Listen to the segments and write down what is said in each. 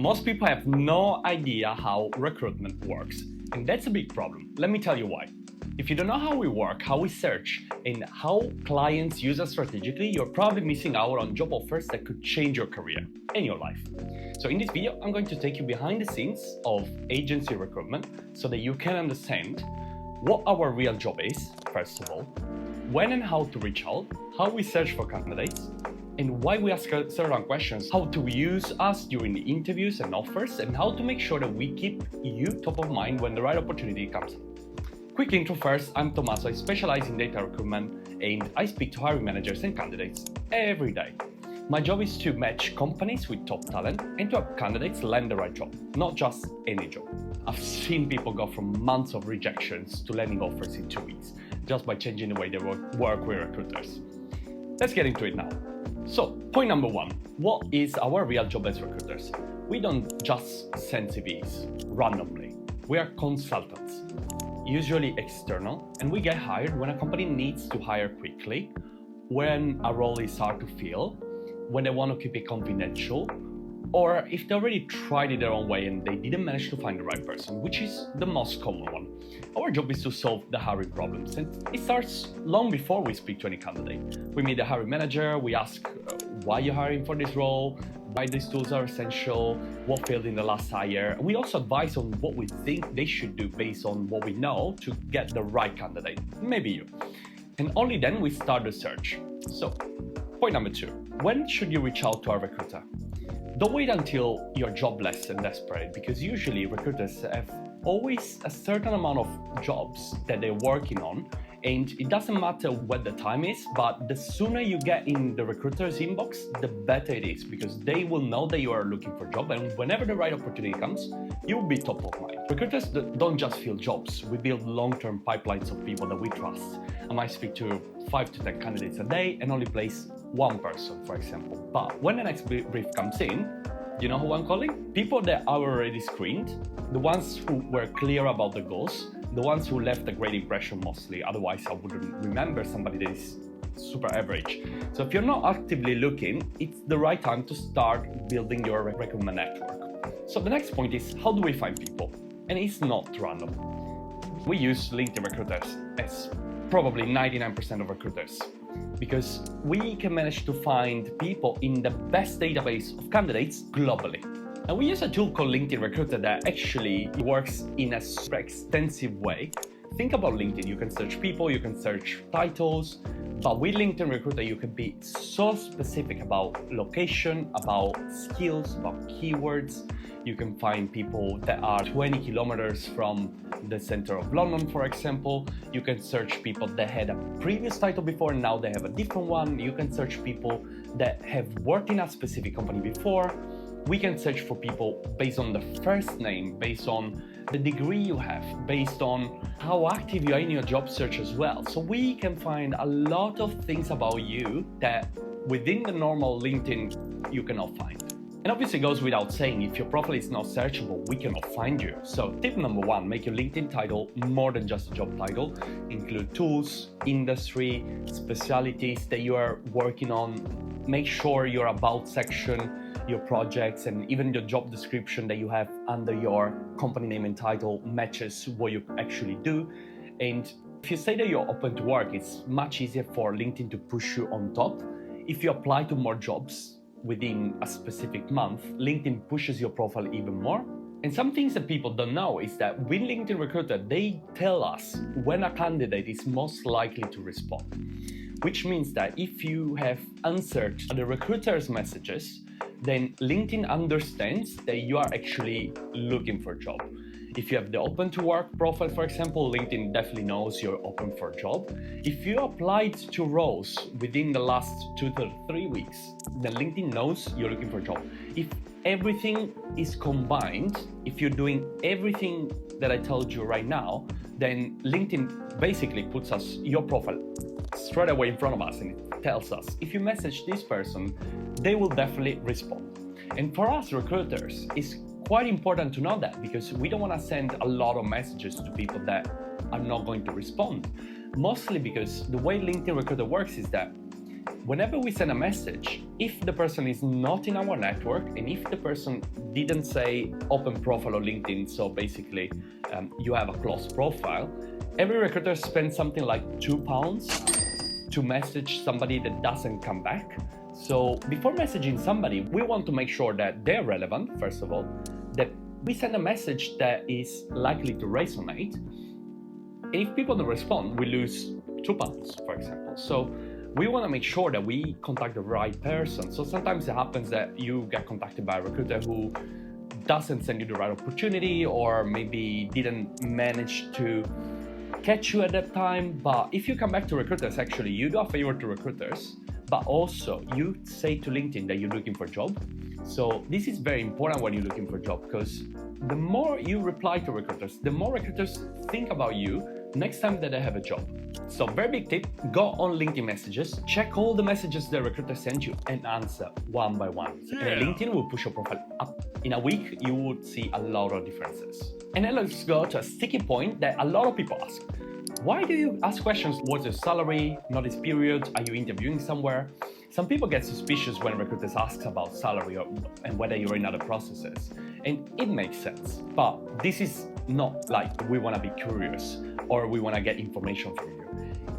Most people have no idea how recruitment works, and that's a big problem. Let me tell you why. If you don't know how we work, how we search, and how clients use us strategically, you're probably missing out on job offers that could change your career and your life. So in this video, I'm going to take you behind the scenes of agency recruitment so that you can understand what our real job is, first of all, when and how to reach out, how we search for candidates, and why we ask certain questions, how to use us during the interviews and offers, and how to make sure that we keep you top of mind when the right opportunity comes up. Quick intro first, I'm Tommaso, I specialize in data recruitment and I speak to hiring managers and candidates every day. My job is to match companies with top talent and to help candidates land the right job, not just any job. I've seen people go from months of rejections to landing offers in 2 weeks, just by changing the way they work with recruiters. Let's get into it now. So, point number one, what is our real job as recruiters? We don't just send CVs randomly. We are consultants, usually external, and we get hired when a company needs to hire quickly, when a role is hard to fill, when they want to keep it confidential, or if they already tried it their own way and they didn't manage to find the right person, which is the most common one. Our job is to solve the hiring problems, and it starts long before we speak to any candidate. We meet the hiring manager, we ask why you're hiring for this role, why these tools are essential, what failed in the last hire. We also advise on what we think they should do based on what we know to get the right candidate, maybe you. And only then we start the search. So, point number two, when should you reach out to a recruiter? Don't wait until you're jobless and desperate, because usually recruiters have always a certain amount of jobs that they're working on, and it doesn't matter what the time is, but the sooner you get in the recruiter's inbox, the better it is, because they will know that you are looking for a job, and whenever the right opportunity comes, you will be top of mind. Recruiters don't just fill jobs, we build long-term pipelines of people that we trust. I might speak to 5 to 10 candidates a day and only place one person, for example. But when the next brief comes in, you know who I'm calling? People that are already screened, the ones who were clear about the goals, the ones who left a great impression mostly, otherwise I wouldn't remember somebody that is super average. So if you're not actively looking, it's the right time to start building your recruitment network. So the next point is, how do we find people? And it's not random. We use LinkedIn recruiters as probably 99% of recruiters, because we can manage to find people in the best database of candidates globally. And we use a tool called LinkedIn Recruiter that actually works in a super extensive way. Think about LinkedIn, you can search people, you can search titles, but with LinkedIn Recruiter you can be so specific about location, about skills, about keywords. You can find people that are 20 kilometers from the center of London, for example. You can search people that had a previous title before and now they have a different one. You can search people that have worked in a specific company before. We can search for people based on the first name, based on the degree you have, based on how active you are in your job search as well. So we can find a lot of things about you that within the normal LinkedIn you cannot find. And obviously it goes without saying, if your profile is not searchable, we cannot find you. So tip number one, make your LinkedIn title more than just a job title. Include tools, industry, specialties that you are working on. Make sure your about section, your projects, and even your job description that you have under your company name and title matches what you actually do. And if you say that you're open to work, it's much easier for LinkedIn to push you on top. If you apply to more jobs within a specific month, LinkedIn pushes your profile even more. And some things that people don't know is that with LinkedIn Recruiter, they tell us when a candidate is most likely to respond, which means that if you have answered the recruiter's messages, then LinkedIn understands that you are actually looking for a job. If you have the open to work profile, for example, LinkedIn definitely knows you're open for a job. If you applied to roles within the last 2 to 3 weeks, then LinkedIn knows you're looking for a job. If everything is combined, if you're doing everything that I told you right now, then LinkedIn basically puts your profile straight away in front of us, and it tells us if you message this person, they will definitely respond. And for us recruiters, it's quite important to know that, because we don't want to send a lot of messages to people that are not going to respond. Mostly because the way LinkedIn Recruiter works is that whenever we send a message, if the person is not in our network and if the person didn't say open profile on LinkedIn, so basically you have a closed profile, every recruiter spends something like £2 to message somebody that doesn't come back. So before messaging somebody, we want to make sure that they're relevant, first of all, that we send a message that is likely to resonate. And if people don't respond, we lose £2, for example. So we want to make sure that we contact the right person. So sometimes it happens that you get contacted by a recruiter who doesn't send you the right opportunity, or maybe didn't manage to catch you at that time. But if you come back to recruiters, actually, you do a favor to recruiters, but also you say to LinkedIn that you're looking for a job. So this is very important when you're looking for a job, because the more you reply to recruiters, the more recruiters think about you next time that they have a job. So very big tip, go on LinkedIn messages, check all the messages the recruiter sent you and answer one by one. Yeah. And LinkedIn will push your profile up. In a week, you would see a lot of differences. And then let's go to a sticky point that a lot of people ask. Why do you ask questions? What's your salary, notice period? Are you interviewing somewhere? Some people get suspicious when recruiters ask about salary and whether you're in other processes. And it makes sense. But this is not like we want to be curious or we want to get information from you.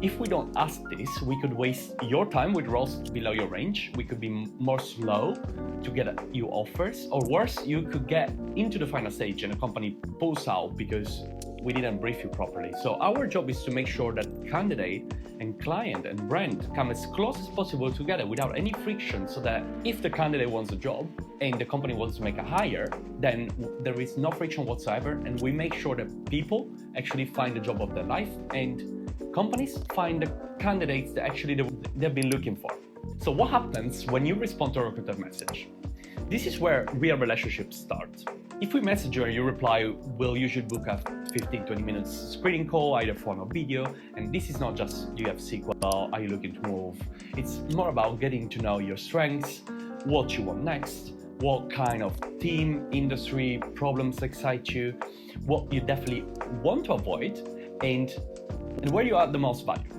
If we don't ask this, we could waste your time with roles below your range. We could be more slow to get you offers, or worse, you could get into the final stage and a company pulls out because we didn't brief you properly. So our job is to make sure that candidate and client and brand come as close as possible together without any friction, so that if the candidate wants a job and the company wants to make a hire, then there is no friction whatsoever, and we make sure that people actually find the job of their life and companies find the candidates that actually they've been looking for. So what happens when you respond to a recruiter message? This is where real relationships start. If we message you and you reply, we'll usually book a 15-20 minutes screening call, either phone or video. And this is not just, do you have SQL, are you looking to move? It's more about getting to know your strengths, what you want next, what kind of team, industry, problems excite you, what you definitely want to avoid, and where you add the most value.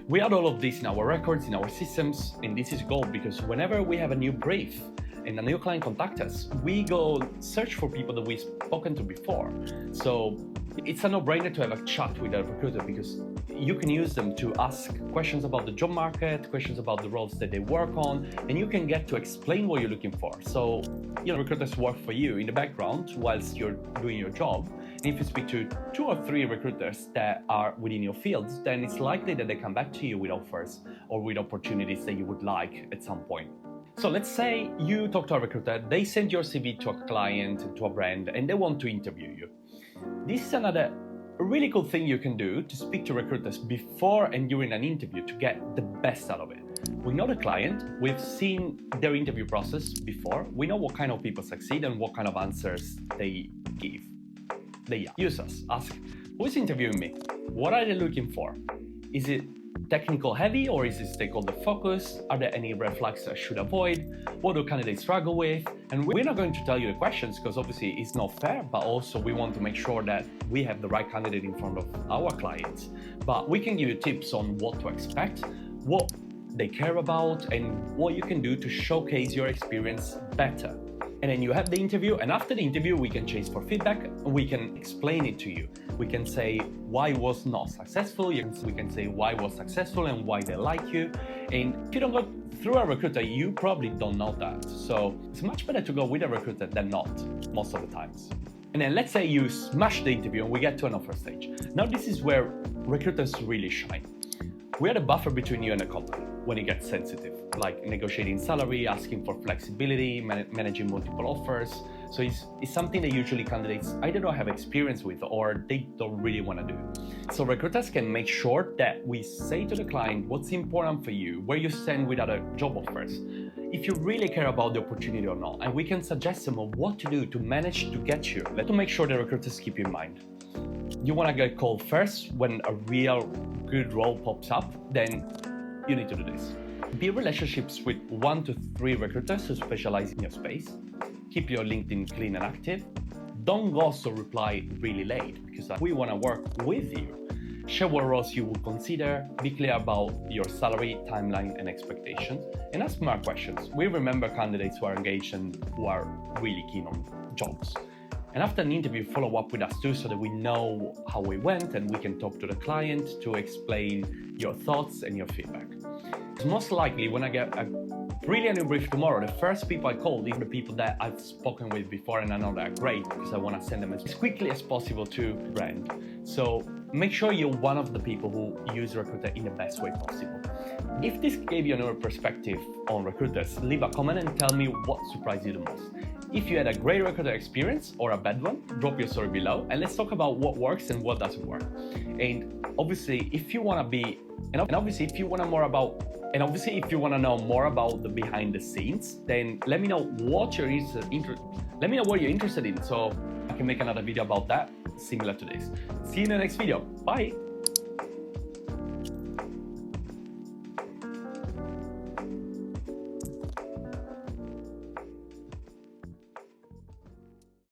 We add all of this in our records, in our systems, and this is gold, because whenever we have a new brief and a new client contacts us, we go search for people that we've spoken to before. So it's a no-brainer to have a chat with a recruiter, because you can use them to ask questions about the job market, questions about the roles that they work on, and you can get to explain what you're looking for. So, recruiters work for you in the background whilst you're doing your job. And if you speak to 2 or 3 recruiters that are within your field, then it's likely that they come back to you with offers or with opportunities that you would like at some point. So let's say you talk to a recruiter, they send your CV to a client, to a brand, and they want to interview you. This is another really cool thing you can do to speak to recruiters before and during an interview to get the best out of it. We know the client, we've seen their interview process before, we know what kind of people succeed and what kind of answers they give. They use us, ask, who's interviewing me? What are they looking for? Is it technical heavy or is it stakeholder focused? Are there any red flags I should avoid? What do candidates struggle with? And we're not going to tell you the questions because obviously it's not fair, but also we want to make sure that we have the right candidate in front of our clients. But we can give you tips on what to expect, what they care about, and what you can do to showcase your experience better. And then you have the interview, and after the interview, we can chase for feedback, and we can explain it to you. We can say why it was not successful, we can say why it was successful and why they like you. And if you don't go through a recruiter, you probably don't know that. So it's much better to go with a recruiter than not, most of the times. And then let's say you smash the interview and we get to an offer stage. Now this is where recruiters really shine. We are the buffer between you and the company when it gets sensitive, like negotiating salary, asking for flexibility, managing multiple offers. So it's something that usually candidates either don't have experience with or they don't really want to do. So recruiters can make sure that we say to the client what's important for you, where you stand with other job offers, if you really care about the opportunity or not, and we can suggest them of what to do to manage to get you. Let's make sure that recruiters keep you in mind. You want to get called first when a real good role pops up, then you need to do this. Build relationships with 1 to 3 recruiters who specialize in your space. Keep your LinkedIn clean and active. Don't also reply really late because we want to work with you. Share what roles you would consider, be clear about your salary, timeline, and expectations, and ask smart questions. We remember candidates who are engaged and who are really keen on jobs. And after an interview, follow up with us too so that we know how we went and we can talk to the client to explain your thoughts and your feedback. So most likely when I get a brilliant brief tomorrow, the first people I call are the people that I've spoken with before and I know they're great because I want to send them as quickly as possible to brand. So make sure you're one of the people who use Recruiter in the best way possible. If this gave you another perspective on recruiters, leave a comment and tell me what surprised you the most. If you had a great recruiter experience or a bad one, drop your story below and let's talk about what works and what doesn't work. And obviously, if you want to be, if you want to know more about the behind the scenes, then let me know what you're interested in so I can make another video about that similar to this. See you in the next video. Bye.